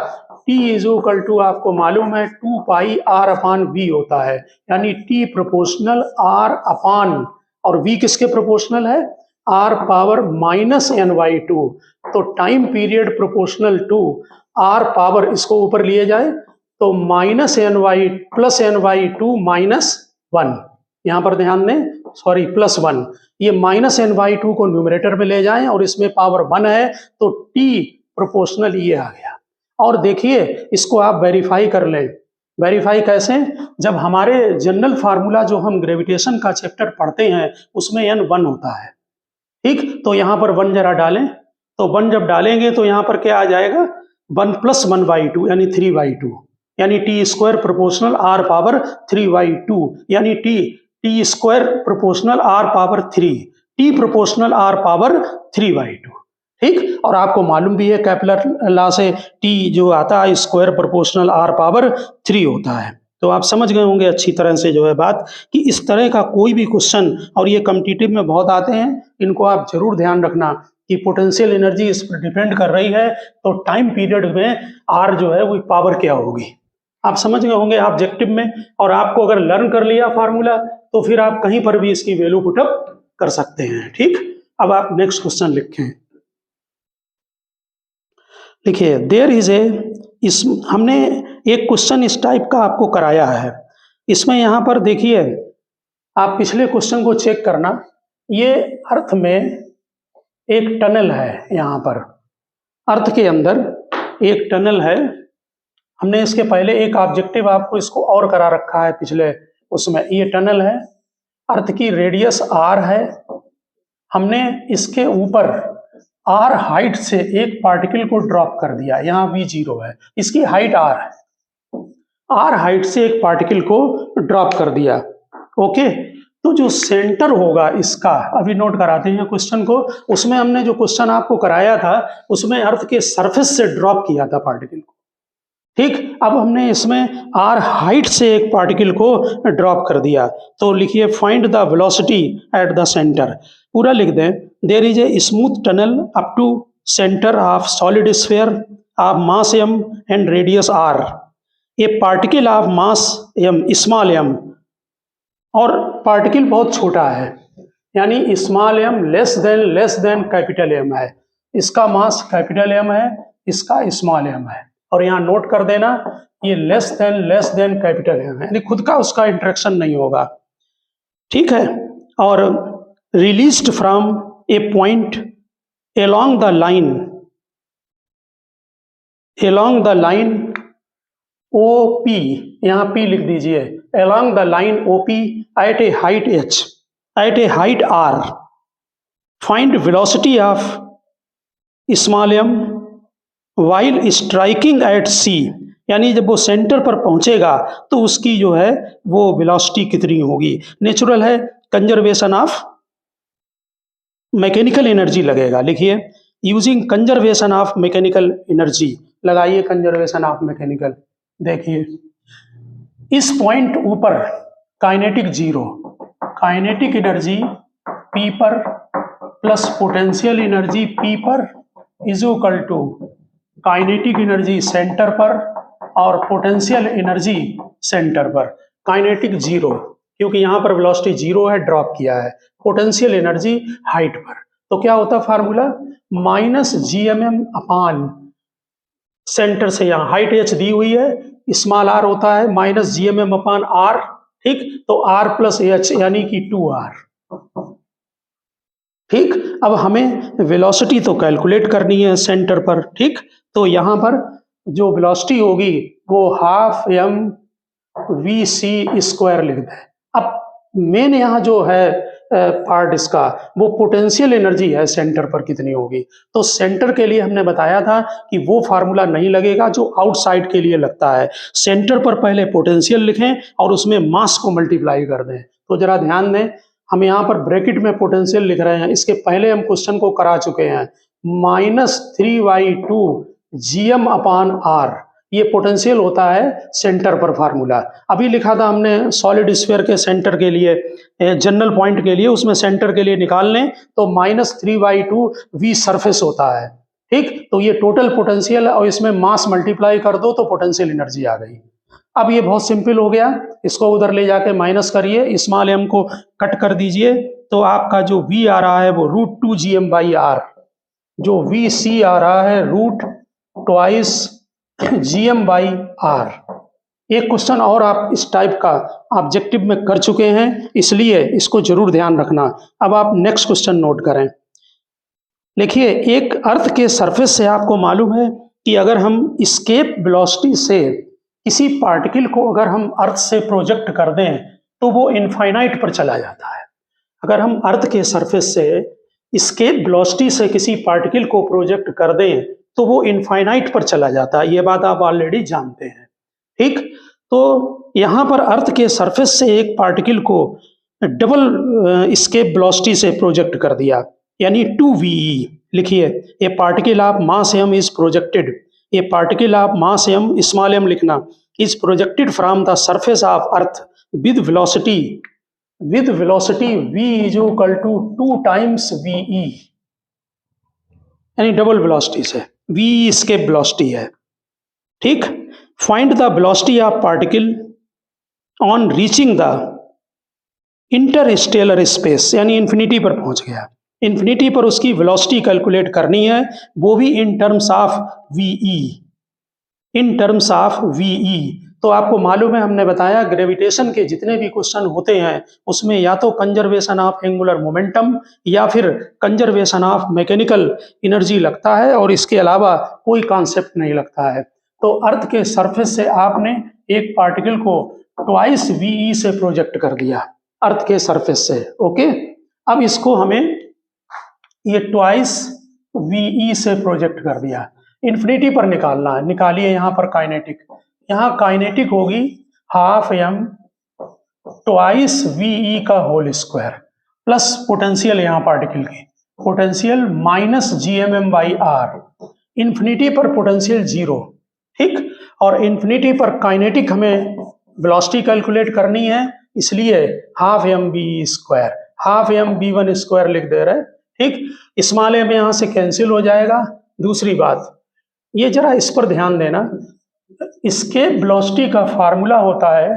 t = आपको मालूम है 2πr/v होता है, यानी t प्रोपोर्शनल r/, और v किसके प्रोपोर्शनल है, r पावर -n/2, तो time period proportional to r power, इसको ऊपर लिए जाए तो -n/2 -1, यहाँ पर ध्यान दें, सॉरी +1, ये -n/2 को न्यूमरेटर में ले जाएं और इसमें पावर 1 है, तो t प्रोपोर्शनल ये आ गया। और देखिए इसको आप वेरीफाई कर लें। वेरीफाई कैसे, जब हमारे जनरल फार्मूला जो हम ग्रेविटेशन का चैप्टर पढ़ते हैं उसमें n 1 होता है। ठीक, तो यहाँ पर 1 जरा डालें, तो 1 जब डालेंगे तो यहाँ पर क्या आ जाएगा, 1 + 1/2 यानी 3/2, यानी t² प्रोपोर्शनल r पावर 3/2, यानी t² proportional r power 3, t proportional r power 3/2। ठीक, और आपको मालूम भी है केपलर लॉ से t जो आता है स्क्वायर प्रोपोर्शनल r पावर 3 होता है। तो आप समझ गए होंगे अच्छी तरह से जो है बात, कि इस तरह का कोई भी क्वेश्चन, और ये कॉम्पिटिटिव में बहुत आते हैं, इनको आप जरूर ध्यान रखना कि पोटेंशियल एनर्जी इस पर डिपेंड कर रही है, तो टाइम पीरियड में r जो है वो पावर क्या होगी, आप समझ गए होंगे ऑब्जेक्टिव में। और आपको अगर लर्न कर लिया फार्मूला तो फिर आप कहीं पर भी इसकी वैल्यू पुटअप कर सकते हैं। ठीक, अब आप नेक्स्ट क्वेश्चन लिखें। लिखिए, देयर इज इस हमने एक क्वेश्चन इस टाइप का आपको कराया है। इसमें यहाँ पर देखिए, आप पिछले क्वेश्चन को चेक करना, ये अर्थ में एक टनल है, यहाँ पर अर्थ के अंदर एक टनल है। हमने इसके पहले एक ऑब्जेक्टिव आपको इसको और करा रखा है पिछले उसमें। ये टनल है, अर्थ की रेडियस r है, हमने इसके ऊपर r हाइट से एक पार्टिकल को ड्रॉप कर दिया, यहाँ v0 है, इसकी हाइट r है, r हाइट से एक पार्टिकल को ड्रॉप कर दिया। ओके, तो जो सेंटर होगा इसका, अभी नोट कराते हैं क्वेश्चन को, उसमें हमने जो क्वेश्चन आपको कराया था उसमें अर्थ के सरफेस से ड्रॉप किया था पार्टिकल को। ठीक, अब हमने इसमें r हाइट से एक पार्टिकल को ड्रॉप कर दिया, तो लिखिए find the velocity at the centre. पूरा लिख दें, there is a smooth tunnel up to centre of solid sphere of mass m and radius r, a particle of mass m small m, और पार्टिकल बहुत छोटा है, यानी small m less than capital M है, इसका मास कैपिटल M है, इसका स्मॉल m है। और यहाँ नोट कर देना, ये लेस देन कैपिटल M है, यानी खुद का उसका इंटरेक्शन नहीं होगा। ठीक है, और released from A point along the line OP, यहाँ P लिख दीजिए, along the line OP at a height h, at a height r, find velocity of small m while striking at C, यानी जब वो सेंटर पर पहुंचेगा तो उसकी जो है वो वेलोसिटी कितनी होगी। नेचुरल है, कंजर्वेशन ऑफ मैकेनिकल एनर्जी लगेगा। लिखिए, using conservation of mechanical energy, लगाइए कंजर्वेशन ऑफ मैकेनिकल। देखिए, इस पॉइंट ऊपर काइनेटिक 0, काइनेटिक एनर्जी P पर प्लस पोटेंशियल एनर्जी P पर is equal to kinetic energy centre पर और पोटेंशियल एनर्जी सेंटर पर। काइनेटिक जीरो, क्योंकि यहाँ पर वेलोसिटी जीरो है, ड्रॉप किया है। पोटेंशियल एनर्जी हाइट पर, तो क्या होता है फार्मूला, माइनस GMM अपान सेंटर से, यहाँ हाइट h दी हुई है, स्मॉल r होता है माइनस GMM अपान r, ठीक, तो r प्लस h यानी कि 2r। ठीक, अब हमें वेलोसिटी तो कैलकुलेट करनी है सेंटर पर, ठीक, तो यहाँ पर जो वेलोसिटी होगी वो हाफ mv c² लिख दें। अब मेन यहाँ जो है पार्ट इसका, वो पोटेंशियल एनर्जी है सेंटर पर कितनी होगी। तो सेंटर के लिए हमने बताया था कि वो फार्मूला नहीं लगेगा जो आउटसाइड के लिए लगता है। सेंटर पर पहले पोटेंशियल लिखें और उसमें मास को मल्टीप्लाई कर दें। तो जरा ध्यान दें, हम यहाँ पर ब्रैकेट में पोटेंशियल लिख रहे हैं, इसके पहले हम क्वेश्चन को करा चुके हैं। -3/2 GM अपान R, ये पोटेंशियल होता है सेंटर पर फार्मूला। अभी लिखा था हमने सॉलिड स्फीयर के सेंटर के लिए, जनरल पॉइंट के लिए, उसमें सेंटर के लिए निकाल लें तो -3/2 V सरफेस होता है, ठीक, तो ये टोटल पोटेंशियल है और इसमें मास मल्टीप्लाई कर दो तो पोटेंशियल एनर्जी आ गई। अब ये बहुत सिंपल हो गया, इसको उधर ले जाके माइनस करिए, स्मॉल m को कट कर दीजिए, तो आपका जो V आ रहा है वो √2 GM/R, जो VC आ रहा है √2 GM/R। एक क्वेश्चन और आप इस टाइप का ऑब्जेक्टिव में कर चुके हैं, इसलिए इसको जरूर ध्यान रखना। अब आप नेक्स्ट क्वेश्चन नोट करें। देखिए, एक अर्थ के सरफेस से आपको मालूम है कि अगर हम एस्केप वेलोसिटी से किसी पार्टिकल को अगर हम अर्थ से प्रोजेक्ट कर दें तो वो इनफाइनाइट पर चला जाता है। अगर हम अर्थ के सरफेस से एस्केप वेलोसिटी से किसी पार्टिकल को प्रोजेक्ट कर दें तो वो इनफाइनाइट पर चला जाता है, ये बात आप ऑलरेडी जानते हैं, ठीक। तो यहाँ पर अर्थ के सरफेस से एक पार्टिकल को डबल एस्केप वेलोसिटी से प्रोजेक्ट कर दिया, यानी 2VE। लिखिए, a particle of mass m is projected, a particle of mass m, small m लिखना, is projected from the surface of earth with velocity v is equal to 2 times VE, यानी डबल वेलोसिटी से। V एस्केप वेलोसिटी है, ठीक। Find the velocity of particle on reaching the interstellar space, यानी इन्फिनिटी पर पहुंच गया, इन्फिनिटी पर उसकी वेलोसिटी कैलकुलेट करनी है, वो भी in terms of VE, in terms of VE। तो आपको मालूम है, हमने बताया ग्रेविटेशन के जितने भी क्वेश्चन होते हैं उसमें या तो कंजर्वेशन ऑफ एंगुलर मोमेंटम या फिर कंजर्वेशन ऑफ मैकेनिकल एनर्जी लगता है, और इसके अलावा कोई कॉन्सेप्ट नहीं लगता है। तो अर्थ के सरफेस से आपने एक पार्टिकल को 2 VE से प्रोजेक्ट कर दिया, अर्थ के सरफेस से, ओके। अब इसको हमें ये 2 VE से प्रोजेक्ट कर दिया, इन्फिनिटी पर निकालना है। निकालिए यहाँ पर काइनेटिक, यहाँ काइनेटिक होगी हाफ m 2 VE का होल स्क्वायर प्लस पोटेंशियल, यहाँ पार्टिकल की पोटेंशियल माइनस GMM/R। इन्फिनिटी पर पोटेंशियल जीरो, ठीक, और इन्फिनिटी पर काइनेटिक हमें वेलोसिटी कैलकुलेट करनी है, इसलिए हाफ mv², हाफ mv1² लिख दे रहे, ठीक। स्मॉल m यहाँ से कैंसिल हो जाएगा। दूसरी बात, ये जरा इस पर ध्यान देना, एस्केप वेलोसिटी का फार्मूला होता है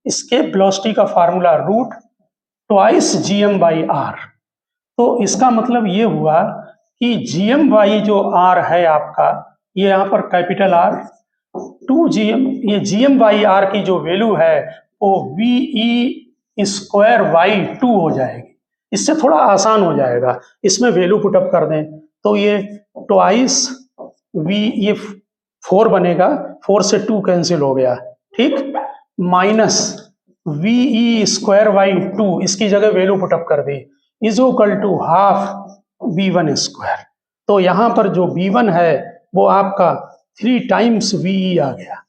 एस्केप वेलोसिटी का फार्मूला √2 GM/R। तो इसका मतलब ये हुआ कि GM/, जो R है आपका, ये यहाँ पर कैपिटल R, 2GM, ये GM/R की जो वैल्यू है वो VE²/2 हो जाएगी। इससे थोड़ा आसान हो जाएगा, इसमें वैल्यू पुटअप कर दें तो ये 2 V, ये 4 बनेगा, 4 से 2 कैंसिल हो गया, ठीक, माइनस VE²/2, इसकी जगह वैल्यू पुटअप कर दी, is equal to half V1²। तो यहाँ पर जो V1 है वो आपका 3 टाइम्स VE आ गया,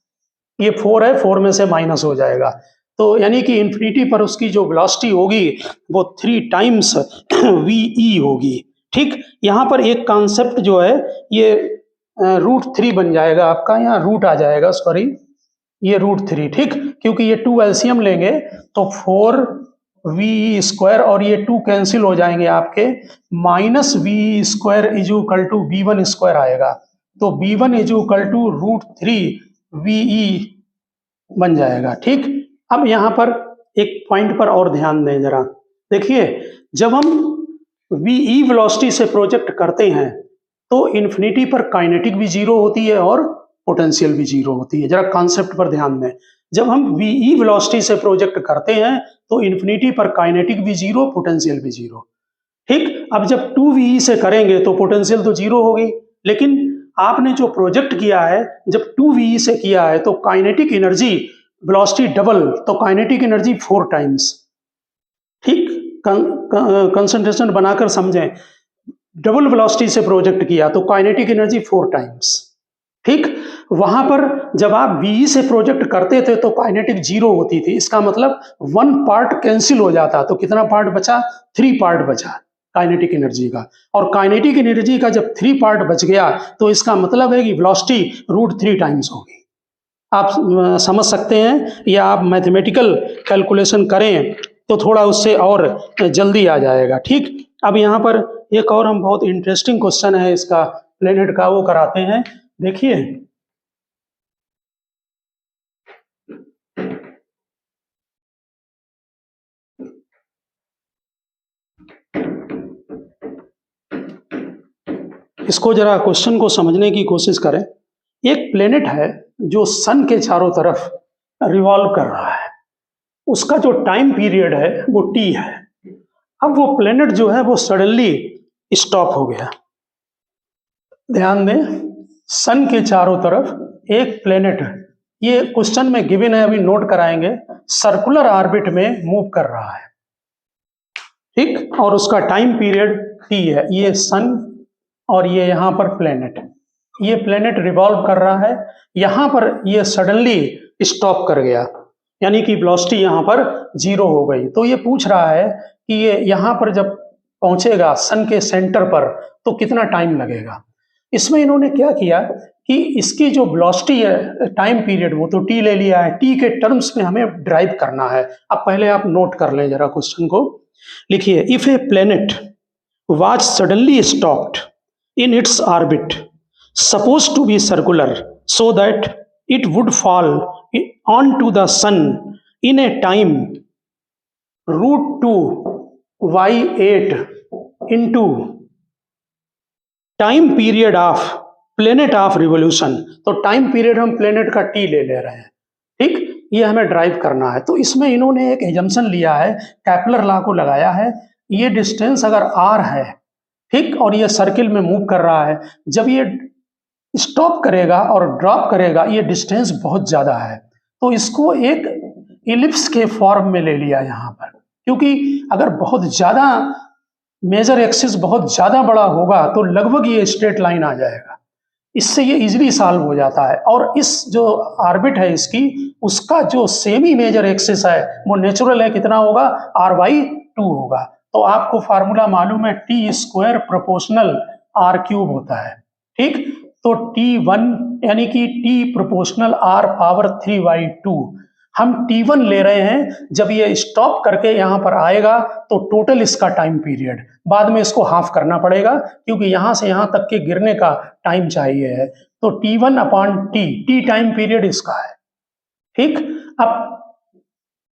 ये 4 है, 4 में से माइनस हो जाएगा, तो यानी कि इन्फिनिटी पर उसकी जो वेलोसिटी होगी वो 3 टाइम्स VE होगी, ठीक। यहाँ पर एक कॉन्सेप्ट जो है ये √3 बन जाएगा आपका, यहाँ रूट आ जाएगा, सॉरी, ये √3, ठीक, क्योंकि ये 2 एलसीएम लेंगे तो 4VE² और ये 2 कैंसिल हो जाएंगे आपके, minus VE² is equal to V1² आएगा, तो V1 is equal to √3 VE बन जाएगा, ठीक। अब यहाँ पर एक पॉइंट पर और ध्यान दें जरा, देखिए जब हम वी वेलोसिटी से प्रोजेक्ट करते हैं तो इन्फिनिटी पर काइनेटिक भी जीरो होती है और पोटेंशियल भी जीरो होती है। जरा कॉन्सेप्ट पर ध्यान दें, जब हम वी वेलोसिटी से प्रोजेक्ट करते हैं तो इन्फिनिटी पर काइनेटिक भी जीरो, पोटेंशियल भी जीरो। ठीक, अब जब 2VE से करेंगे तो पोटेंशियल तो जीरो होगी, लेकिन आपने जो प्रोजेक्ट किया है जब 2VE से किया है तो काइनेटिक एनर्जी वेलोसिटी डबल, तो काइनेटिक एनर्जी 4 टाइम्स। ठीक, कंसंट्रेशन बनाकर समझें, डबल वेलोसिटी से प्रोजेक्ट किया तो काइनेटिक एनर्जी 4 टाइम्स। ठीक, वहां पर जब आप वीई से प्रोजेक्ट करते थे तो काइनेटिक जीरो होती थी, इसका मतलब 1 पार्ट कैंसिल हो जाता, तो कितना पार्ट बचा? 3 पार्ट बचा काइनेटिक एनर्जी का। और काइनेटिक एनर्जी का जब 3 पार्ट बच गया तो इसका मतलब है कि वेलोसिटी √3 टाइम्स होगी। आप समझ सकते हैं, या आप मैथमेटिकल कैलकुलेशन करें तो थोड़ा उससे और जल्दी आ जाएगा। ठीक, अब यहाँ पर एक और हम बहुत इंटरेस्टिंग क्वेश्चन है इसका प्लेनेट का, वो कराते हैं। देखिए इसको जरा क्वेश्चन को समझने की कोशिश करें। एक प्लेनेट है जो सन के चारों तरफ रिवॉल्व कर रहा है, उसका जो टाइम पीरियड है वो टी है। अब वो प्लेनेट जो है वो सडनली स्टॉप हो गया। ध्यान दें, सन के चारों तरफ एक प्लेनेट, ये क्वेश्चन में गिवन है, अभी नोट कराएंगे, सर्कुलर ऑर्बिट में मूव कर रहा है। ठीक, और उसका टाइम पीरियड टी है। ये सन और ये यहां पर प्लेनेट, ये प्लेनेट रिवॉल्व कर रहा है, यहां पर ये सडनली स्टॉप कर गया, यानी कि वेलोसिटी यहां पर जीरो हो गई। तो ये पूछ रहा है कि ये यहां पर जब पहुंचेगा सन के सेंटर पर तो कितना टाइम लगेगा। इसमें इन्होंने क्या किया कि इसकी जो वेलोसिटी है, टाइम पीरियड, वो तो टी ले लिया है, टी के टर्म्स में हमें ड्राइव करना है। अब पहले आप नोट कर लें जरा क्वेश्चन को, लिखिए, if a planet was suddenly stopped in its orbit, supposed to be circular, so that it would fall onto the sun in a time √2y8 into time period of planet of revolution. तो टाइम पीरियड हम प्लेनेट का टी ले रहे हैं। ठीक, ये हमें ड्राइव करना है। तो इसमें इन्होंने एक एजम्पशन लिया है, कैपलर लॉ को लगाया है। ये डिस्टेंस अगर r है, ठीक, और ये सर्किल में मूव कर रहा है, जब ये स्टॉप करेगा और ड्रॉप करेगा, ये डिस्टेंस बहुत ज्यादा है, तो इसको एक इलिप्स के फॉर्म में ले लिया यहाँ पर, क्योंकि अगर बहुत ज्यादा मेजर एक्सिस बहुत ज्यादा बड़ा होगा तो लगभग ये स्ट्रेट लाइन आ जाएगा, इससे ये इजीली सॉल्व हो जाता है। और इस जो ऑर्बिट है इसकी, उसका जो सेमी मेजर एक्सिस है वो नेचुरल है, कितना होगा? r/2 होगा। तो आपको फार्मूला मालूम है, t² प्रोपोर्शनल r³ होता है। ठीक, तो t1 यानी कि t प्रोपोर्शनल r⁻3/2, हम t1 ले रहे हैं। जब ये स्टॉप करके यहाँ पर आएगा तो टोटल इसका टाइम पीरियड, बाद में इसको हाफ करना पड़ेगा क्योंकि यहाँ से यहाँ तक के गिरने का टाइम चाहिए है, तो t1/t, t टाइम पीरियड इसका है। ठीक, अब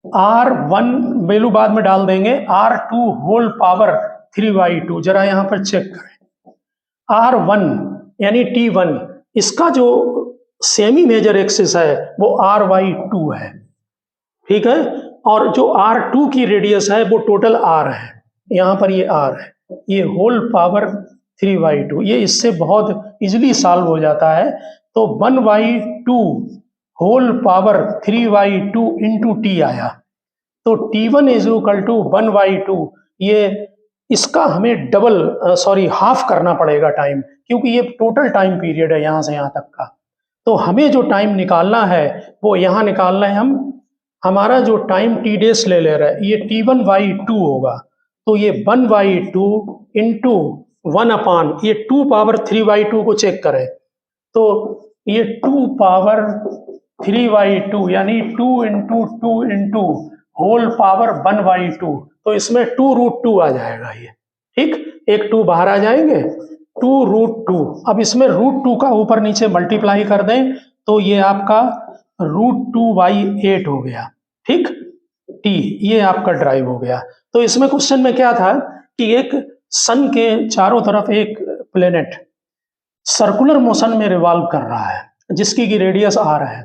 r1 वैल्यू बाद में डाल देंगे, r2⁻3/2, जरा यहाँ पर चेक करें। r1 यानी t1, इसका जो सेमी मेजर एक्सिस है वो r/2 है। ठीक है, और जो r2 की रेडियस है वो टोटल r है, यहाँ पर ये r है, ये (3/2), ये इससे बहुत इजीली सॉल्व हो जाता है। तो 1/2 इंटू t आया, तो t1 = 1/2। ये इसका हमें हाफ करना पड़ेगा टाइम, क्योंकि ये टोटल टाइम पीरियड है यहाँ से यहाँ तक का। तो हमें जो टाइम निकालना है वो यहाँ निकालना है। हमारा जो टाइम t डेस ले रहा है, ये t1/2 होगा, तो ये 1/2 इंटू 1/, ये 2⁻3/2 को चेक करें, तो ये 2⁻3/2 यानी 2 इंटू 2 इंटू होल पावर 1/2, तो इसमें 2√2 आ जाएगा ये। ठीक, एक 2 बाहर आ जाएंगे, 2√2। अब इसमें √2 का ऊपर नीचे मल्टीप्लाई कर दें तो ये आपका √2/8 हो गया। ठीक, टी, ये आपका ड्राइव हो गया। तो इसमें क्वेश्चन में क्या था कि एक सन के चारों तरफ एक प्लेनेट सर्कुलर मोशन में रिवॉल्व कर रहा है, जिसकी की रेडियस r है।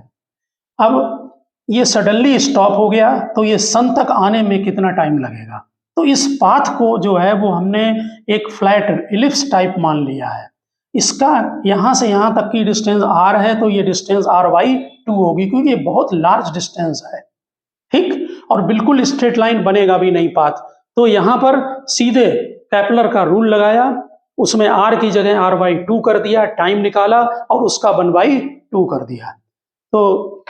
अब ये सडनली स्टॉप हो गया, तो ये सन तक आने में कितना टाइम लगेगा? तो इस पाथ को जो है वो हमने एक फ्लैट इलिप्स टाइप मान लिया है। इसका यहाँ से यहाँ तक की डिस्टेंस r है, तो ये डिस्टेंस r/2 होगी, क्योंकि ये बहुत लार्ज डिस्टेंस है, ठीक। और बिल्कुल स्ट्रेट लाइन बनेगा भी नहीं पाथ। तो यहाँ पर सीधे केपलर का रूल लगाया, उसमें r की जगह r/2 कर दिया, टाइम निकाला और उसका 1/2 कर दिया। तो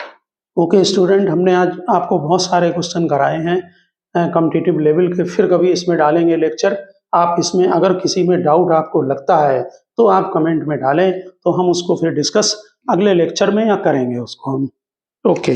ओके स्टूडेंट, हमने आज आपको बहुत सारे क्वेश्चन कराए हैं कॉम्पिटिटिव लेवल के। फिर कभी इसमें डालेंगे लेक्चर। आप इसमें अगर किसी में डाउट आपको लगता है तो आप कमेंट में डालें, तो हम उसको फिर डिस्कस अगले लेक्चर में या करेंगे उसको हम। ओके।